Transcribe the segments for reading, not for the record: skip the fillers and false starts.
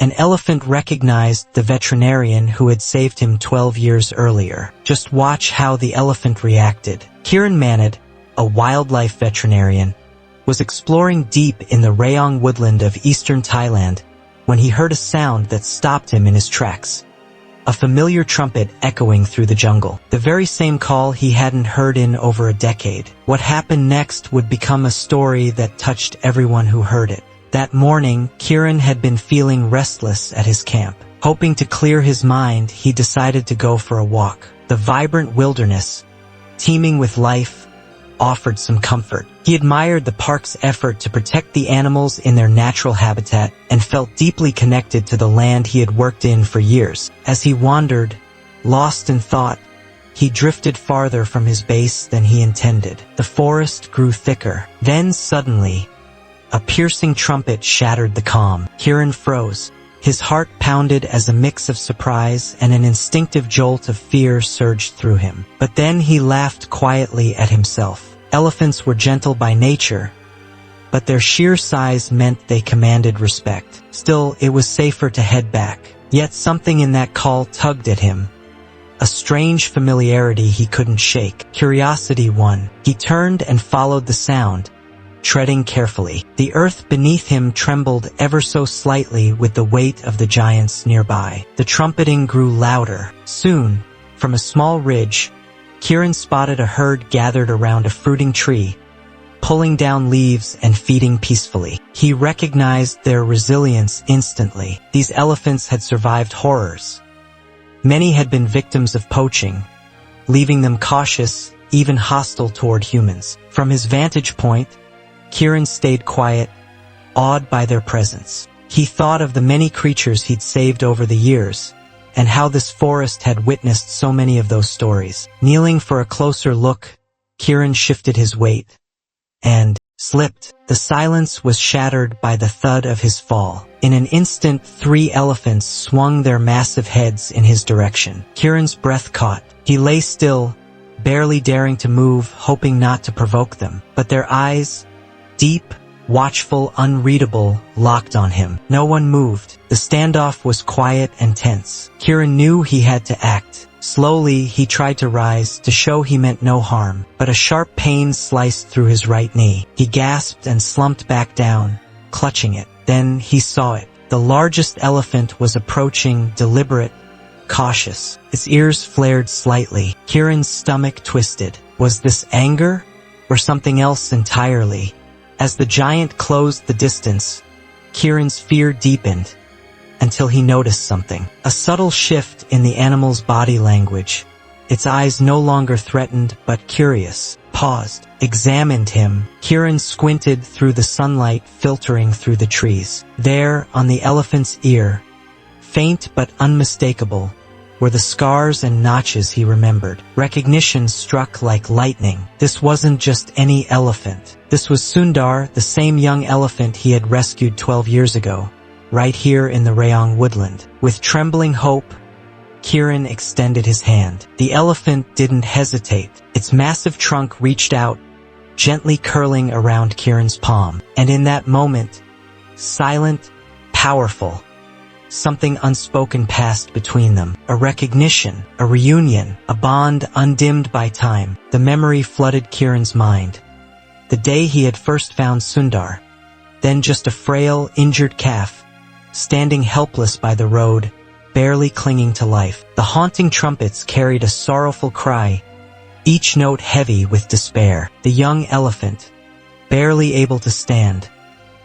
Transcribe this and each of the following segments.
An elephant recognized the veterinarian who had saved him 12 years earlier. Just watch how the elephant reacted. Kiran Manad, a wildlife veterinarian, was exploring deep in the Rayong woodland of eastern Thailand when he heard a sound that stopped him in his tracks. A familiar trumpet echoing through the jungle. The very same call he hadn't heard in over a decade. What happened next would become a story that touched everyone who heard it. That morning, Kiran had been feeling restless at his camp. Hoping to clear his mind, he decided to go for a walk. The vibrant wilderness, teeming with life, offered some comfort. He admired the park's effort to protect the animals in their natural habitat and felt deeply connected to the land he had worked in for years. As he wandered, lost in thought, he drifted farther from his base than he intended. The forest grew thicker. Then suddenly, a piercing trumpet shattered the calm. Kiran froze. His heart pounded as a mix of surprise and an instinctive jolt of fear surged through him. But then he laughed quietly at himself. Elephants were gentle by nature, but their sheer size meant they commanded respect. Still, it was safer to head back. Yet something in that call tugged at him. A strange familiarity he couldn't shake. Curiosity won. He turned and followed the sound, treading carefully. The earth beneath him trembled ever so slightly with the weight of the giants nearby. The trumpeting grew louder. Soon, from a small ridge, Kiran spotted a herd gathered around a fruiting tree, pulling down leaves and feeding peacefully. He recognized their resilience instantly. These elephants had survived horrors. Many had been victims of poaching, leaving them cautious, even hostile toward humans. From his vantage point, Kiran stayed quiet, awed by their presence. He thought of the many creatures he'd saved over the years, and how this forest had witnessed so many of those stories. Kneeling for a closer look, Kiran shifted his weight and slipped. The silence was shattered by the thud of his fall. In an instant, 3 elephants swung their massive heads in his direction. Kiran's breath caught. He lay still, barely daring to move, hoping not to provoke them. But their eyes, deep, watchful, unreadable, locked on him. No one moved. The standoff was quiet and tense. Kiran knew he had to act. Slowly, he tried to rise, to show he meant no harm, but a sharp pain sliced through his right knee. He gasped and slumped back down, clutching it. Then he saw it. The largest elephant was approaching, deliberate, cautious. Its ears flared slightly. Kiran's stomach twisted. Was this anger, or something else entirely? As the giant closed the distance, Kiran's fear deepened until he noticed something. A subtle shift in the animal's body language. Its eyes no longer threatened but curious. Paused, examined him. Kiran squinted through the sunlight filtering through the trees. There, on the elephant's ear, faint but unmistakable, were the scars and notches he remembered. Recognition struck like lightning. This wasn't just any elephant. This was Sundar, the same young elephant he had rescued 12 years ago, right here in the Rayong woodland. With trembling hope, Kiran extended his hand. The elephant didn't hesitate. Its massive trunk reached out, gently curling around Kiran's palm. And in that moment, silent, powerful, something unspoken passed between them. A recognition, a reunion, a bond undimmed by time. The memory flooded Kiran's mind. The day he had first found Sundar, then just a frail, injured calf, standing helpless by the road, barely clinging to life. The haunting trumpets carried a sorrowful cry, each note heavy with despair. The young elephant, barely able to stand,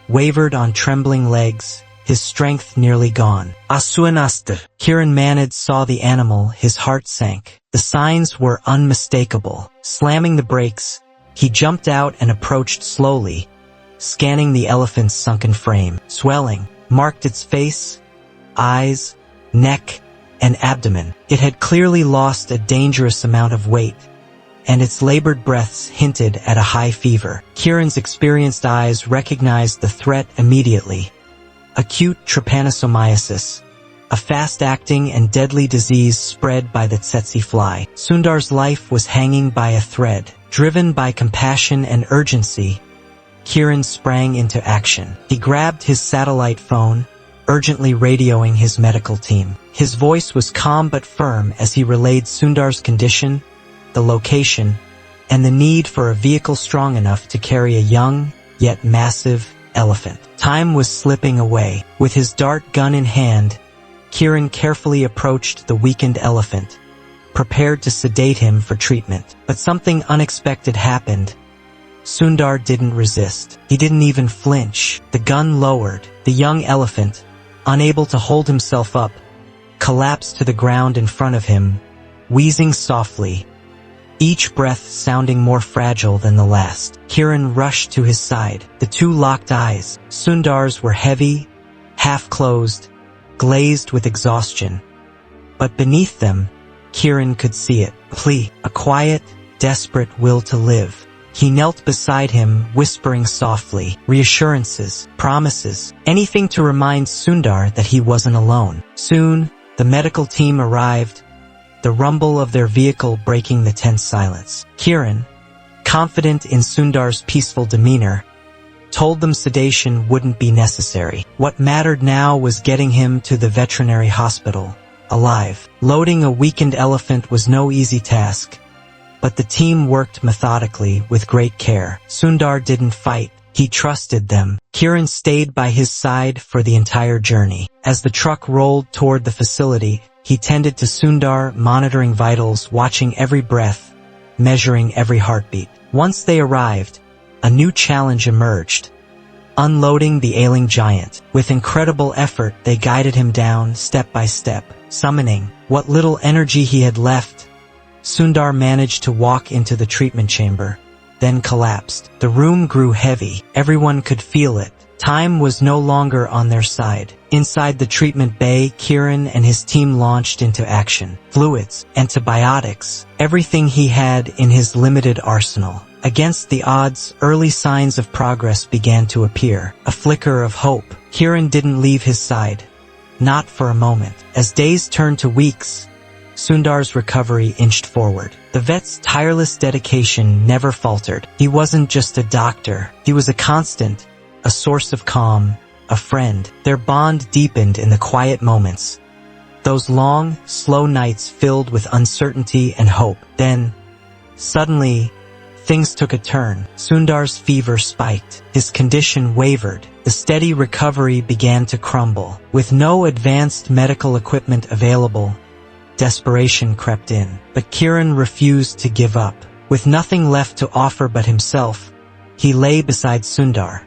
wavered on trembling legs, his strength nearly gone. Asuanaster. Kiran Manad saw the animal, his heart sank. The signs were unmistakable. Slamming the brakes, he jumped out and approached slowly, scanning the elephant's sunken frame. Swelling marked its face, eyes, neck, and abdomen. It had clearly lost a dangerous amount of weight, and its labored breaths hinted at a high fever. Kiran's experienced eyes recognized the threat immediately. Acute trypanosomiasis, a fast-acting and deadly disease spread by the tsetse fly. Sundar's life was hanging by a thread. Driven by compassion and urgency, Kiran sprang into action. He grabbed his satellite phone, urgently radioing his medical team. His voice was calm but firm as he relayed Sundar's condition, the location, and the need for a vehicle strong enough to carry a young, yet massive, elephant. Time was slipping away. With his dart gun in hand, Kiran carefully approached the weakened elephant, prepared to sedate him for treatment. But something unexpected happened. Sundar didn't resist. He didn't even flinch. The gun lowered. The young elephant, unable to hold himself up, collapsed to the ground in front of him, wheezing softly, each breath sounding more fragile than the last. Kiran rushed to his side. The two locked eyes. Sundar's were heavy, half-closed, glazed with exhaustion. But beneath them, Kiran could see it. A quiet, desperate will to live. He knelt beside him, whispering softly, reassurances, promises, anything to remind Sundar that he wasn't alone. Soon, the medical team arrived, the rumble of their vehicle breaking the tense silence. Kiran, confident in Sundar's peaceful demeanor, told them sedation wouldn't be necessary. What mattered now was getting him to the veterinary hospital, alive. Loading a weakened elephant was no easy task, but the team worked methodically with great care. Sundar didn't fight. He trusted them. Kiran stayed by his side for the entire journey. As the truck rolled toward the facility, he tended to Sundar, monitoring vitals, watching every breath, measuring every heartbeat. Once they arrived, a new challenge emerged. Unloading the ailing giant. With incredible effort, they guided him down step by step, summoning what little energy he had left. Sundar managed to walk into the treatment chamber, then collapsed. The room grew heavy. Everyone could feel it. Time was no longer on their side. Inside the treatment bay, Kiran and his team launched into action. Fluids, antibiotics, everything he had in his limited arsenal. Against the odds, early signs of progress began to appear. A flicker of hope. Kiran didn't leave his side. Not for a moment. As days turned to weeks, Sundar's recovery inched forward. The vet's tireless dedication never faltered. He wasn't just a doctor. He was a constant, a source of calm, a friend. Their bond deepened in the quiet moments. Those long, slow nights filled with uncertainty and hope. Then, suddenly, things took a turn. Sundar's fever spiked. His condition wavered. The steady recovery began to crumble. With no advanced medical equipment available, desperation crept in. But Kiran refused to give up. With nothing left to offer but himself, he lay beside Sundar,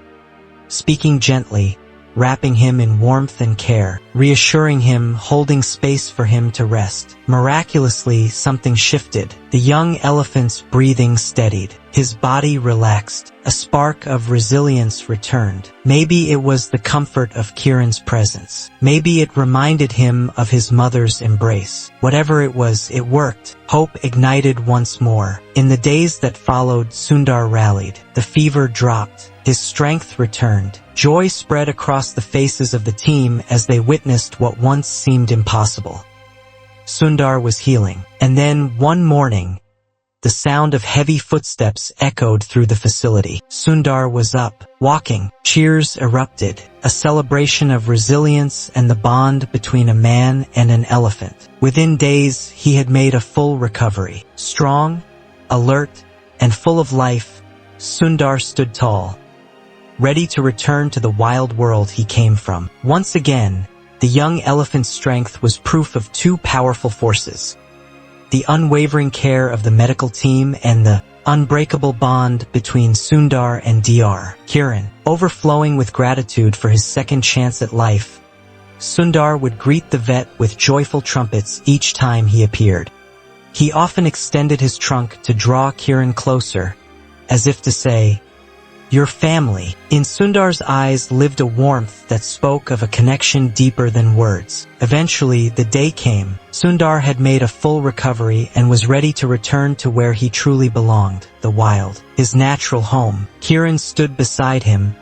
speaking gently, wrapping him in warmth and care, reassuring him, holding space for him to rest. Miraculously, something shifted. The young elephant's breathing steadied. His body relaxed. A spark of resilience returned. Maybe it was the comfort of Kiran's presence. Maybe it reminded him of his mother's embrace. Whatever it was, it worked. Hope ignited once more. In the days that followed, Sundar rallied. The fever dropped. His strength returned. Joy spread across the faces of the team as they witnessed what once seemed impossible. Sundar was healing. And then, one morning, the sound of heavy footsteps echoed through the facility. Sundar was up, walking. Cheers erupted, a celebration of resilience and the bond between a man and an elephant. Within days, he had made a full recovery. Strong, alert, and full of life, Sundar stood tall, ready to return to the wild world he came from. Once again, the young elephant's strength was proof of two powerful forces: the unwavering care of the medical team and the unbreakable bond between Sundar and Dr. Kiran. Overflowing with gratitude for his second chance at life, Sundar would greet the vet with joyful trumpets each time he appeared. He often extended his trunk to draw Kiran closer, as if to say, "Your family." In Sundar's eyes lived a warmth that spoke of a connection deeper than words. Eventually, the day came. Sundar had made a full recovery and was ready to return to where he truly belonged, the wild, his natural home. Kiran stood beside him,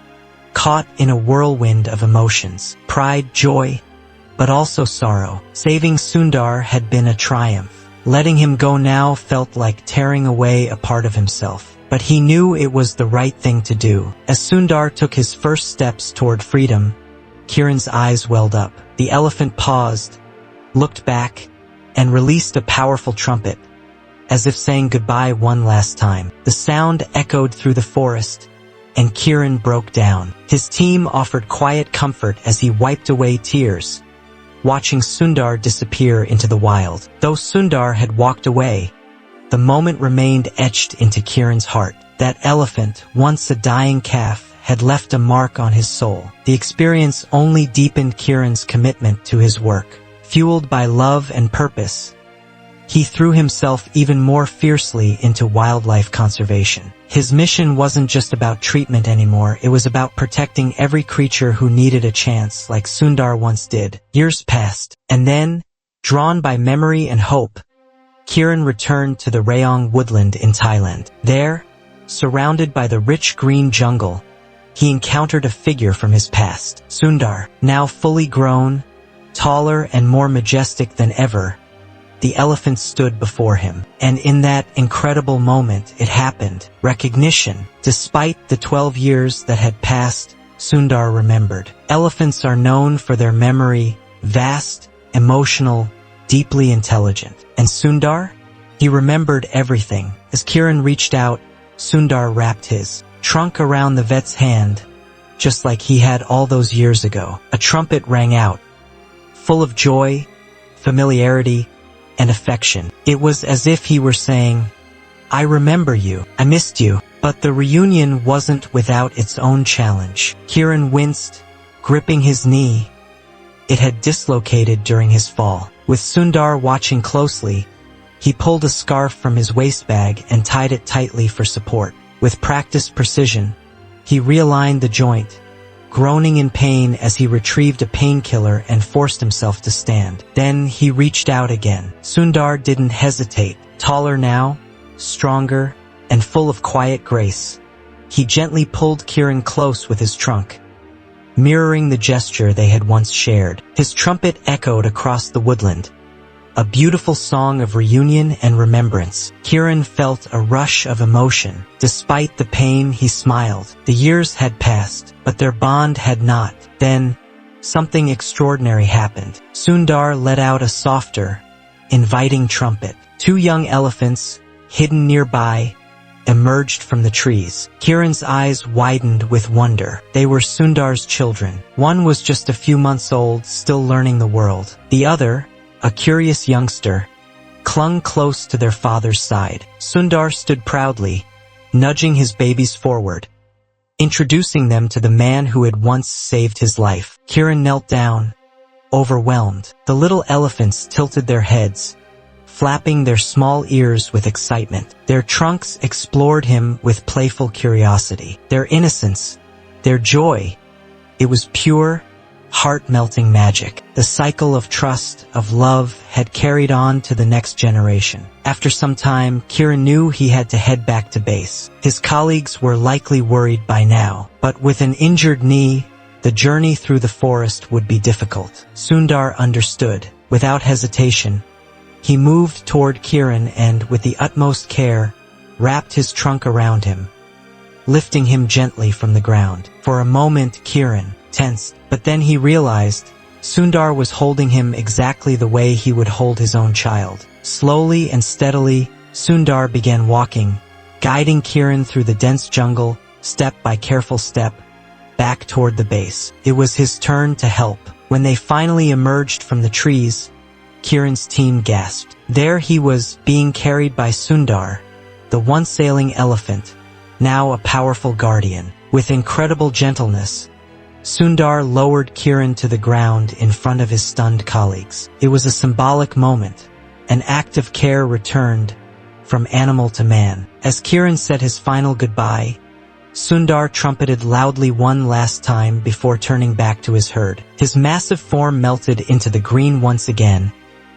caught in a whirlwind of emotions, pride, joy, but also sorrow. Saving Sundar had been a triumph. Letting him go now felt like tearing away a part of himself. But he knew it was the right thing to do. As Sundar took his first steps toward freedom, Kieran's eyes welled up. The elephant paused, looked back, and released a powerful trumpet, as if saying goodbye one last time. The sound echoed through the forest, and Kieran broke down. His team offered quiet comfort as he wiped away tears, watching Sundar disappear into the wild. Though Sundar had walked away, the moment remained etched into Kieran's heart. That elephant, once a dying calf, had left a mark on his soul. The experience only deepened Kieran's commitment to his work. Fueled by love and purpose, he threw himself even more fiercely into wildlife conservation. His mission wasn't just about treatment anymore, it was about protecting every creature who needed a chance, like Sundar once did. Years passed, and then, drawn by memory and hope, Kieran returned to the Rayong woodland in Thailand. There, surrounded by the rich green jungle, he encountered a figure from his past. Sundar, now fully grown, taller and more majestic than ever, the elephant stood before him. And in that incredible moment, it happened. Recognition. Despite the 12 years that had passed, Sundar remembered. Elephants are known for their memory, vast, emotional, deeply intelligent. And Sundar? He remembered everything. As Kieran reached out, Sundar wrapped his trunk around the vet's hand, just like he had all those years ago. A trumpet rang out, full of joy, familiarity, and affection. It was as if he were saying, "I remember you, I missed you." But the reunion wasn't without its own challenge. Kieran winced, gripping his knee. It had dislocated during his fall. With Sundar watching closely, he pulled a scarf from his waist bag and tied it tightly for support. With practiced precision, he realigned the joint, groaning in pain as he retrieved a painkiller and forced himself to stand. Then he reached out again. Sundar didn't hesitate. Taller now, stronger, and full of quiet grace, he gently pulled Kieran close with his trunk, mirroring the gesture they had once shared. His trumpet echoed across the woodland, a beautiful song of reunion and remembrance. Kieran felt a rush of emotion. Despite the pain, he smiled. The years had passed, but their bond had not. Then, something extraordinary happened. Sundar let out a softer, inviting trumpet. Two young elephants, hidden nearby, emerged from the trees. Kieran's eyes widened with wonder. They were Sundar's children. One was just a few months old, still learning the world. The other, a curious youngster, clung close to their father's side. Sundar stood proudly, nudging his babies forward, introducing them to the man who had once saved his life. Kieran knelt down, overwhelmed. The little elephants tilted their heads, flapping their small ears with excitement. Their trunks explored him with playful curiosity. Their innocence, their joy, it was pure, heart-melting magic. The cycle of trust, of love, had carried on to the next generation. After some time, Kieran knew he had to head back to base. His colleagues were likely worried by now, but with an injured knee, the journey through the forest would be difficult. Sundar understood. Without hesitation, he moved toward Kieran and, with the utmost care, wrapped his trunk around him, lifting him gently from the ground. For a moment, Kieran tensed, but then he realized Sundar was holding him exactly the way he would hold his own child. Slowly and steadily, Sundar began walking, guiding Kieran through the dense jungle, step by careful step, back toward the base. It was his turn to help. When they finally emerged from the trees, Kieran's team gasped. There he was, being carried by Sundar, the once sailing elephant, now a powerful guardian. With incredible gentleness, Sundar lowered Kieran to the ground in front of his stunned colleagues. It was a symbolic moment. An act of care returned from animal to man. As Kieran said his final goodbye, Sundar trumpeted loudly one last time before turning back to his herd. His massive form melted into the green once again,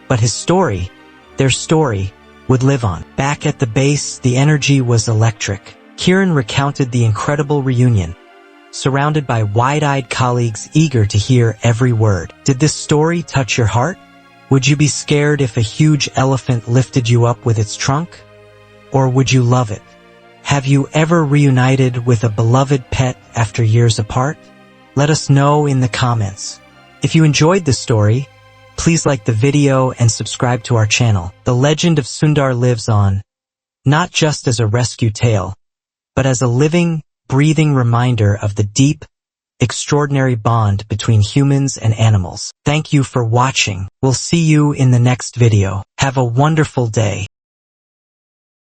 but his story, their story, would live on. Back at the base, the energy was electric. Kieran recounted the incredible reunion, surrounded by wide-eyed colleagues eager to hear every word. Did this story touch your heart? Would you be scared if a huge elephant lifted you up with its trunk? Or would you love it? Have you ever reunited with a beloved pet after years apart? Let us know in the comments. If you enjoyed this story, please like the video and subscribe to our channel. The legend of Sundar lives on, not just as a rescue tale, but as a living, breathing reminder of the deep, extraordinary bond between humans and animals. Thank you for watching. We'll see you in the next video. Have a wonderful day.